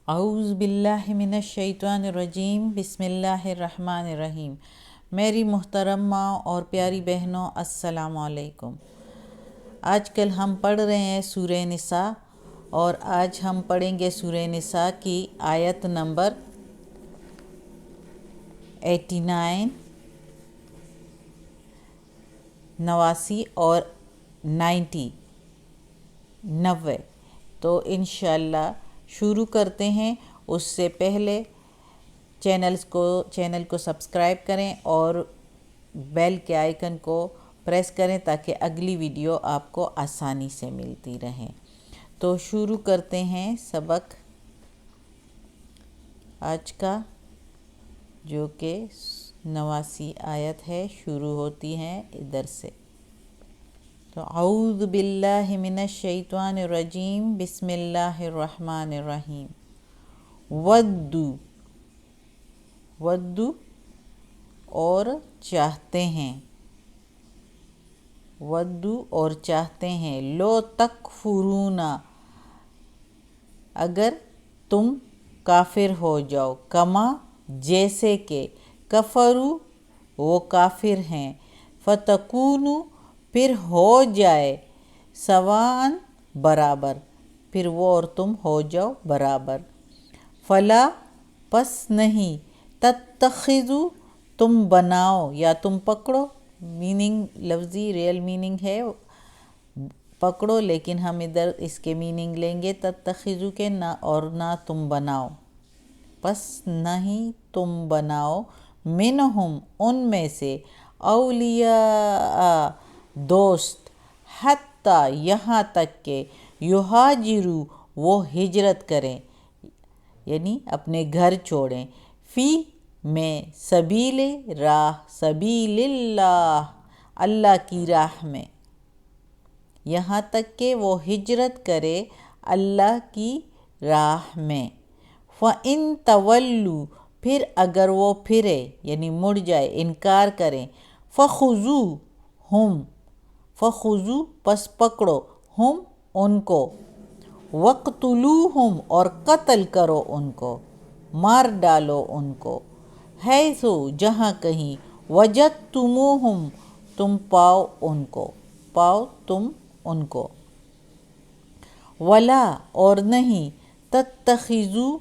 اعوذ باللہ من الشیطان الرجیم بسم اللہ الرحمن الرحیم۔ میری محترم ماں اور پیاری بہنوں، السلام علیکم۔ آج کل ہم پڑھ رہے ہیں سورہ نساء، اور آج ہم پڑھیں گے سورہ نساء کی آیت نمبر 89، 89 اور 90۔ تو انشاءاللہ شروع کرتے ہیں۔ اس سے پہلے چینل کو سبسکرائب کریں اور بیل کے آئیکن کو پریس کریں تاکہ اگلی ویڈیو آپ کو آسانی سے ملتی رہے۔ تو شروع کرتے ہیں سبق آج کا، جو کہ 89 آیت ہے، شروع ہوتی ہیں ادھر سے۔ تو اعوذ باللہ من الشیطان الرجیم بسم اللہ الرحمن الرحیم۔ ودو اور چاہتے ہیں، ودو اور چاہتے ہیں، لو تکفرون، اگر تم کافر ہو جاؤ، کما جیسے کہ، کفرو وہ کافر ہیں، فتکونو پھر ہو جائے، سواء برابر، پھر وہ اور تم ہو جاؤ برابر، فلا پس نہیں، تتخذو تم بناؤ یا تم پکڑو، میننگ لفظی ریئل میننگ ہے پکڑو، لیکن ہم ادھر اس کے میننگ لیں گے تتخذو کے، نہ اور نہ تم بناؤ، پس نہیں تم بناؤ، منہم ان میں سے، اولیاء دوست، حتیٰ یہاں تک کہ، یہاجروا وہ ہجرت کریں، یعنی اپنے گھر چھوڑیں، فی میں، سبیل راہ، سبیل اللہ اللہ کی راہ میں، یہاں تک کہ وہ ہجرت کرے اللہ کی راہ میں، فَإِن تَوَلُّوا پھر اگر وہ پھرے یعنی مڑ جائے، انکار کریں، فَخُذُوهُمْ پس پکڑو، ہم ان کو، وَاقْتُلُوهُمْ اور قتل کرو ان کو، مار ڈالو ان کو، حیث جہاں کہیں، وجدتموہم تم پاؤ ان کو، پاؤ تم ان کو، ولا اور نہیں، تتخذوا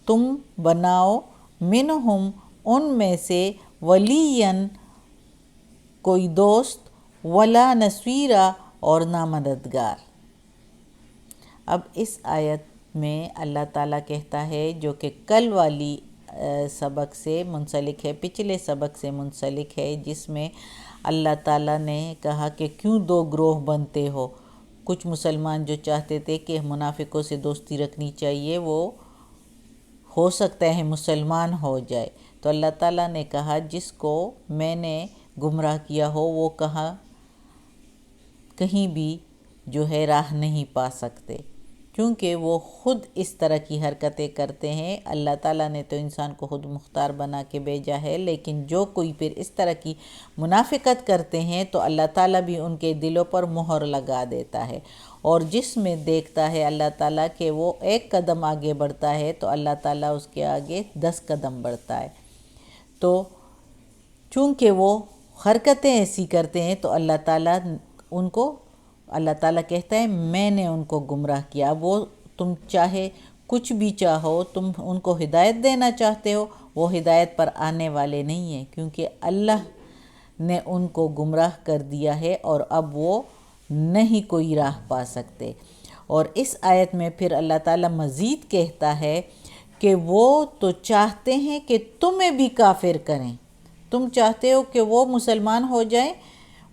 تم بناؤ، منہم ان میں سے، ولیاً کوئی دوست، ولا نصیرا اور نہ مددگار۔ اب اس آیت میں اللہ تعالیٰ کہتا ہے، جو کہ کل والی سبق سے منسلک ہے، پچھلے سبق سے منسلک ہے، جس میں اللہ تعالیٰ نے کہا کہ کیوں دو گروہ بنتے ہو۔ کچھ مسلمان جو چاہتے تھے کہ منافقوں سے دوستی رکھنی چاہیے، وہ ہو سکتا ہے مسلمان ہو جائے، تو اللہ تعالیٰ نے کہا جس کو میں نے گمراہ کیا ہو وہ کہیں بھی جو ہے راہ نہیں پا سکتے، کیونکہ وہ خود اس طرح کی حرکتیں کرتے ہیں۔ اللہ تعالیٰ نے تو انسان کو خود مختار بنا کے بھیجا ہے، لیکن جو کوئی پھر اس طرح کی منافقت کرتے ہیں تو اللہ تعالیٰ بھی ان کے دلوں پر مہر لگا دیتا ہے، اور جس میں دیکھتا ہے اللہ تعالیٰ کہ وہ ایک قدم آگے بڑھتا ہے تو اللہ تعالیٰ اس کے آگے 10 قدم بڑھتا ہے۔ تو چونکہ وہ حرکتیں ایسی کرتے ہیں تو اللہ تعالیٰ کہتا ہے میں نے ان کو گمراہ کیا۔ اب وہ تم چاہے کچھ بھی چاہو، تم ان کو ہدایت دینا چاہتے ہو، وہ ہدایت پر آنے والے نہیں ہیں، کیونکہ اللہ نے ان کو گمراہ کر دیا ہے اور اب وہ نہیں کوئی راہ پا سکتے۔ اور اس آیت میں پھر اللہ تعالیٰ مزید کہتا ہے کہ وہ تو چاہتے ہیں کہ تمہیں بھی کافر کریں، تم چاہتے ہو کہ وہ مسلمان ہو جائیں،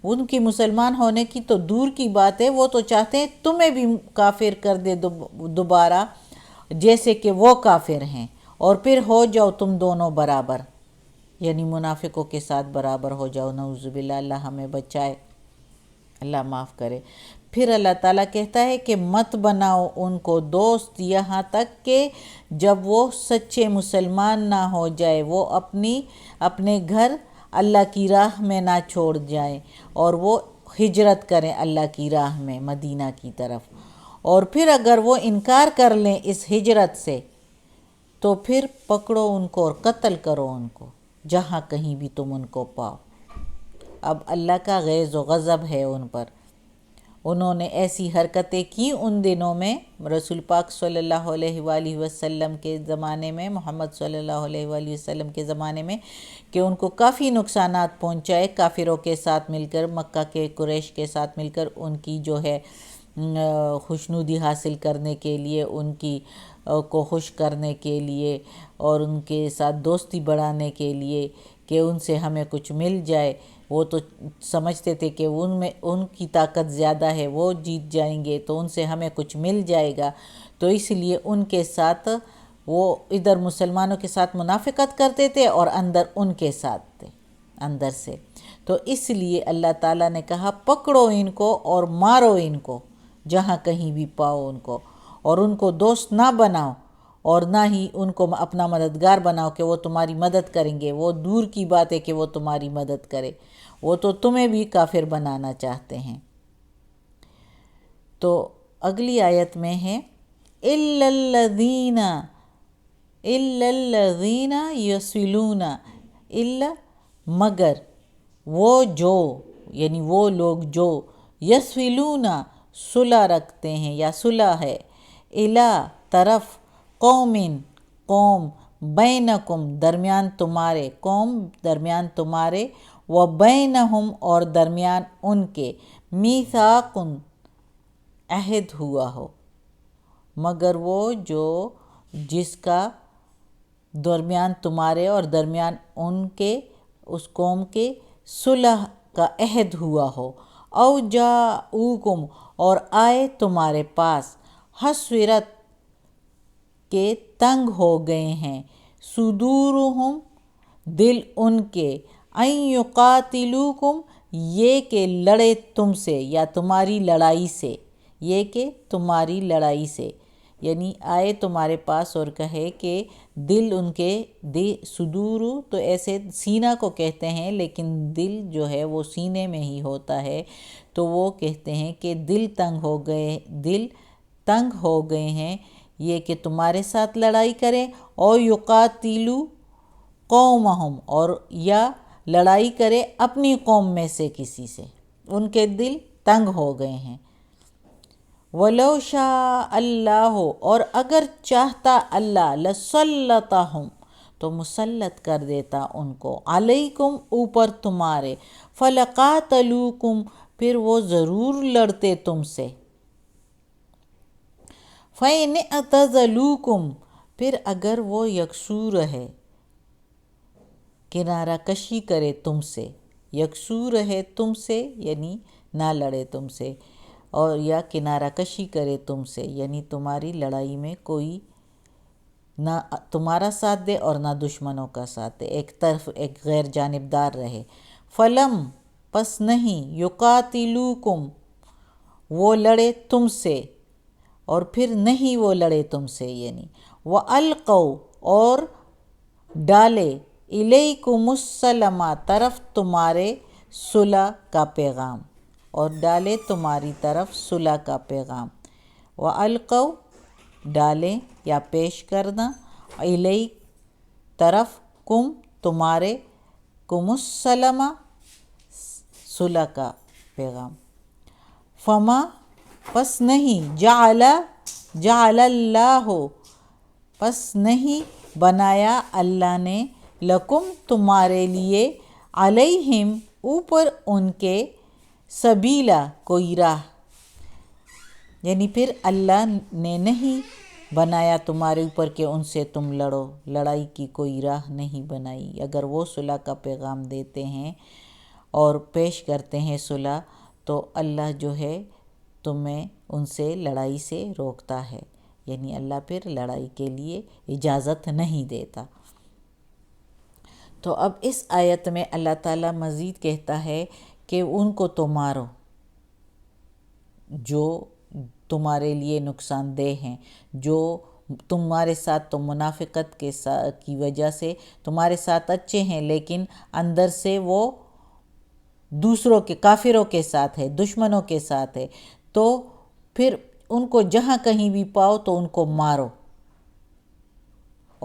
ان کی مسلمان ہونے کی تو دور کی بات ہے، وہ تو چاہتے ہیں تمہیں بھی کافر کر دے دوبارہ، جیسے کہ وہ کافر ہیں، اور پھر ہو جاؤ تم دونوں برابر، یعنی منافقوں کے ساتھ برابر ہو جاؤ۔ نعوذ باللہ، اللہ ہمیں بچائے، اللہ معاف کرے۔ پھر اللہ تعالیٰ کہتا ہے کہ مت بناؤ ان کو دوست یہاں تک کہ جب وہ سچے مسلمان نہ ہو جائے، وہ اپنے گھر اللہ کی راہ میں نہ چھوڑ جائیں، اور وہ ہجرت کریں اللہ کی راہ میں مدینہ کی طرف، اور پھر اگر وہ انکار کر لیں اس ہجرت سے تو پھر پکڑو ان کو اور قتل کرو ان کو جہاں کہیں بھی تم ان کو پاؤ۔ اب اللہ کا غیظ و غضب ہے ان پر، انہوں نے ایسی حرکتیں کی ان دنوں میں رسول پاک صلی اللہ علیہ وآلہ وسلم کے زمانے میں، محمد صلی اللہ علیہ وآلہ وسلم کے زمانے میں، کہ ان کو کافی نقصانات پہنچائے کافروں کے ساتھ مل کر، مکہ کے قریش کے ساتھ مل کر ان کی جو ہے خوشنودی حاصل کرنے کے لیے، ان کی کو خوش کرنے کے لیے اور ان کے ساتھ دوستی بڑھانے کے لیے کہ ان سے ہمیں کچھ مل جائے۔ وہ تو سمجھتے تھے کہ ان کی طاقت زیادہ ہے، وہ جیت جائیں گے تو ان سے ہمیں کچھ مل جائے گا، تو اس لیے ان کے ساتھ وہ ادھر مسلمانوں کے ساتھ منافقت کرتے تھے اور اندر ان کے ساتھ تھے اندر سے۔ تو اس لیے اللہ تعالیٰ نے کہا پکڑو ان کو اور مارو ان کو جہاں کہیں بھی پاؤ ان کو، اور ان کو دوست نہ بناؤ اور نہ ہی ان کو اپنا مددگار بناؤ کہ وہ تمہاری مدد کریں گے۔ وہ دور کی بات ہے کہ وہ تمہاری مدد کرے، وہ تو تمہیں بھی کافر بنانا چاہتے ہیں۔ تو اگلی آیت میں ہے إِلَّا الَّذِينَ يَصِلُونَ، إِلَّا مگر وہ جو، یعنی وہ لوگ جو یصلون صلح رکھتے ہیں یا صلح ہے، إِلَى طرف قوم بینکم درمیان تمہارے، قوم درمیان تمہارے، وبینہم اور درمیان ان کے، میثاق عہد ہوا ہو، مگر وہ جو جس کا درمیان تمہارے اور درمیان ان کے اس قوم کے صلح کا عہد ہوا ہو، او جاؤکم اور آئے تمہارے پاس، حسرت کے تنگ ہو گئے ہیں، صدورہم دل ان کے، ان یقاتلوکم یہ کہ لڑے تم سے یا تمہاری لڑائی سے، یہ کہ تمہاری لڑائی سے، یعنی آئے تمہارے پاس اور کہے کہ دل ان کے صدور تو ایسے سینہ کو کہتے ہیں، لیکن دل جو ہے وہ سینے میں ہی ہوتا ہے، تو وہ کہتے ہیں کہ دل تنگ ہو گئے ہیں یہ کہ تمہارے ساتھ لڑائی کریں، اور یقاتلو قومہم اور یا لڑائی کرے اپنی قوم میں سے کسی سے، ان کے دل تنگ ہو گئے ہیں۔ وَلَوْ شَاءَ اللَّهُ اور اگر چاہتا اللہ، لَسَلَّطَهُمْ تو مسلط کر دیتا ان کو، علیکم اوپر تمہارے، فَلَقَاتَلُوكُمْ پھر وہ ضرور لڑتے تم سے، فَإِنِ اعْتَزَلُوكُمْ پھر اگر وہ یکسو رہے، کنارہ کشی کرے تم سے، یکسو رہے تم سے یعنی نہ لڑے تم سے، اور یا کنارہ کشی کرے تم سے، یعنی تمہاری لڑائی میں کوئی نہ تمہارا ساتھ دے اور نہ دشمنوں کا ساتھ دے، ایک طرف ایک غیر جانبدار رہے، فلم پس نہیں، یقاتلوکم وہ لڑے تم سے، اور پھر نہیں وہ لڑے تم سے، یعنی وَأَلْقَوْا اور ڈالے، اِلَيْكُمُ السَّلَمَ طرف تمہارے صلح کا پیغام، اور ڈالے تمہاری طرف صلح کا پیغام، وَأَلْقَوْا ڈالیں یا پیش کرنا، اِلَيْ طرف کم تمہارے، کم السلم صلح کا پیغام، فما پس نہیں، جعل اللہ پس نہیں بنایا اللہ نے، لکم تمہارے لیے، علیہم اوپر ان کے، سبیلا کوئی راہ، یعنی پھر اللہ نے نہیں بنایا تمہارے اوپر کہ ان سے تم لڑو، لڑائی کی کوئی راہ نہیں بنائی۔ اگر وہ صلح کا پیغام دیتے ہیں اور پیش کرتے ہیں صلح، تو اللہ جو ہے تمہیں ان سے لڑائی سے روکتا ہے، یعنی اللہ پھر لڑائی کے لیے اجازت نہیں دیتا۔ تو اب اس آیت میں اللہ تعالیٰ مزید کہتا ہے کہ ان کو تو مارو جو تمہارے لیے نقصان دہ ہیں، جو تمہارے ساتھ تو منافقت کی وجہ سے تمہارے ساتھ اچھے ہیں، لیکن اندر سے وہ دوسروں کے کافروں کے ساتھ ہے، دشمنوں کے ساتھ ہے، تو پھر ان کو جہاں کہیں بھی پاؤ تو ان کو مارو،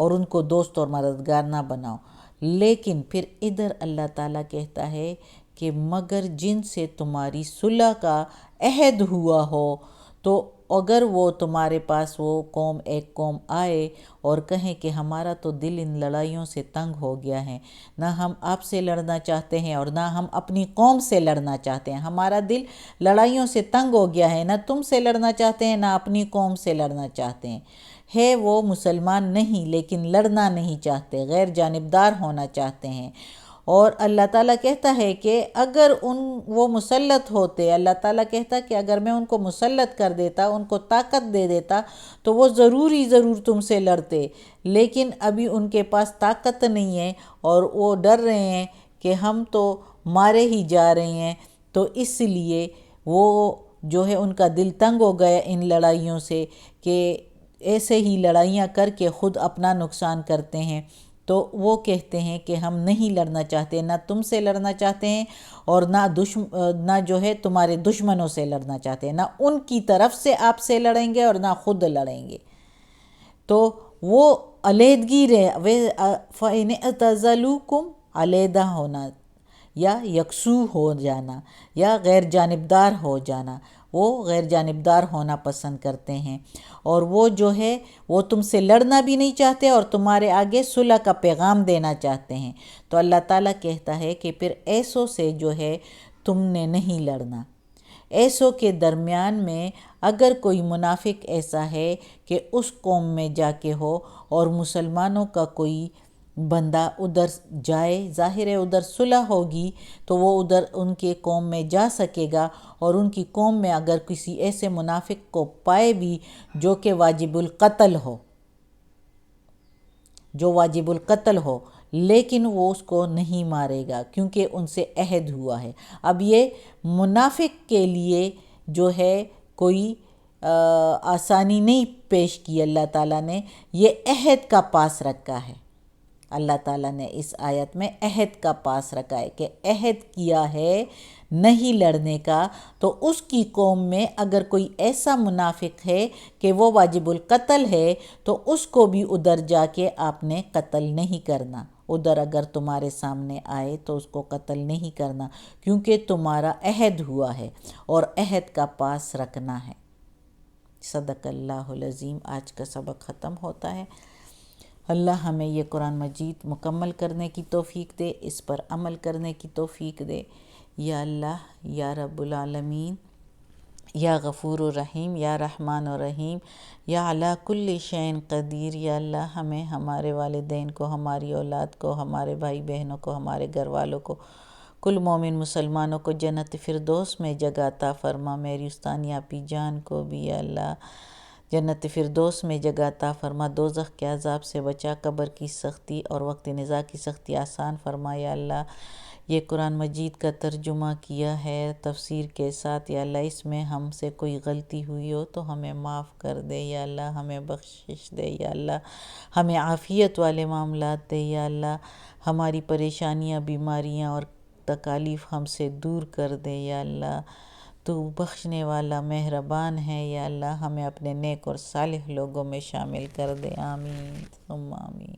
اور ان کو دوست اور مددگار نہ بناؤ۔ لیکن پھر ادھر اللہ تعالیٰ کہتا ہے کہ مگر جن سے تمہاری صلح کا عہد ہوا ہو، تو اگر وہ تمہارے پاس وہ ایک قوم آئے اور کہیں کہ ہمارا تو دل ان لڑائیوں سے تنگ ہو گیا ہے، نہ ہم آپ سے لڑنا چاہتے ہیں اور نہ ہم اپنی قوم سے لڑنا چاہتے ہیں، ہمارا دل لڑائیوں سے تنگ ہو گیا ہے، نہ تم سے لڑنا چاہتے ہیں نہ اپنی قوم سے لڑنا چاہتے ہیں، ہے وہ مسلمان نہیں لیکن لڑنا نہیں چاہتے، غیر جانبدار ہونا چاہتے ہیں۔ اور اللہ تعالیٰ کہتا ہے کہ اگر وہ مسلط ہوتے، اللہ تعالیٰ کہتا کہ اگر میں ان کو مسلط کر دیتا، ان کو طاقت دے دیتا، تو وہ ضرور تم سے لڑتے، لیکن ابھی ان کے پاس طاقت نہیں ہے اور وہ ڈر رہے ہیں کہ ہم تو مارے ہی جا رہے ہیں، تو اس لیے وہ جو ہے ان کا دل تنگ ہو گیا ان لڑائیوں سے، کہ ایسے ہی لڑائیاں کر کے خود اپنا نقصان کرتے ہیں۔ تو وہ کہتے ہیں کہ ہم نہیں لڑنا چاہتے، نہ تم سے لڑنا چاہتے ہیں اور نہ جو ہے تمہارے دشمنوں سے لڑنا چاہتے ہیں، نہ ان کی طرف سے آپ سے لڑیں گے اور نہ خود لڑیں گے۔ تو وہ علیحدگی فَإِنِ اعْتَزَلُوكُمْ، علیحدہ ہونا یا یکسو ہو جانا یا غیر جانبدار ہو جانا، وہ غیر جانبدار ہونا پسند کرتے ہیں، اور وہ جو ہے وہ تم سے لڑنا بھی نہیں چاہتے اور تمہارے آگے صلح کا پیغام دینا چاہتے ہیں۔ تو اللہ تعالیٰ کہتا ہے کہ پھر ایسوں سے جو ہے تم نے نہیں لڑنا۔ ایسوں کے درمیان میں اگر کوئی منافق ایسا ہے کہ اس قوم میں جا کے ہو اور مسلمانوں کا کوئی بندہ ادھر جائے، ظاہر ہے ادھر صلح ہوگی تو وہ ادھر ان کے قوم میں جا سکے گا، اور ان کی قوم میں اگر کسی ایسے منافق کو پائے بھی جو کہ واجب القتل ہو لیکن وہ اس کو نہیں مارے گا کیونکہ ان سے عہد ہوا ہے۔ اب یہ منافق کے لیے جو ہے کوئی آسانی نہیں پیش کی اللہ تعالیٰ نے، یہ عہد کا پاس رکھا ہے۔ اللہ تعالیٰ نے اس آیت میں عہد کا پاس رکھا ہے کہ عہد کیا ہے نہیں لڑنے کا، تو اس کی قوم میں اگر کوئی ایسا منافق ہے کہ وہ واجب القتل ہے تو اس کو بھی ادھر جا کے آپ نے قتل نہیں کرنا، ادھر اگر تمہارے سامنے آئے تو اس کو قتل نہیں کرنا، کیونکہ تمہارا عہد ہوا ہے اور عہد کا پاس رکھنا ہے۔ صدق اللہ العظیم۔ آج کا سبق ختم ہوتا ہے۔ اللہ ہمیں یہ قرآن مجید مکمل کرنے کی توفیق دے، اس پر عمل کرنے کی توفیق دے۔ یا اللہ، یا رب العالمین، یا غفور الرحیم، یا رحمان الرحیم، یا علی کل شیء قدیر، یا اللہ ہمیں، ہمارے والدین کو، ہماری اولاد کو، ہمارے بھائی بہنوں کو، ہمارے گھر والوں کو، کل مومن مسلمانوں کو جنت فردوس میں جگہ عطا فرما۔ میری استانیہ اپی جان کو بھی یا اللہ جنت فردوس میں جگہ عطا فرما، دوزخ کے عذاب سے بچا، قبر کی سختی اور وقت نزاع کی سختی آسان فرما۔ یا اللہ یہ قرآن مجید کا ترجمہ کیا ہے تفسیر کے ساتھ، یا اللہ اس میں ہم سے کوئی غلطی ہوئی ہو تو ہمیں معاف کر دے، یا اللہ ہمیں بخشش دے، یا اللہ ہمیں عافیت والے معاملات دے، یا اللہ ہماری پریشانیاں، بیماریاں اور تکالیف ہم سے دور کر دے، یا اللہ تو بخشنے والا مہربان ہے، یا اللہ ہمیں اپنے نیک اور صالح لوگوں میں شامل کر دے۔ آمین ثم آمین۔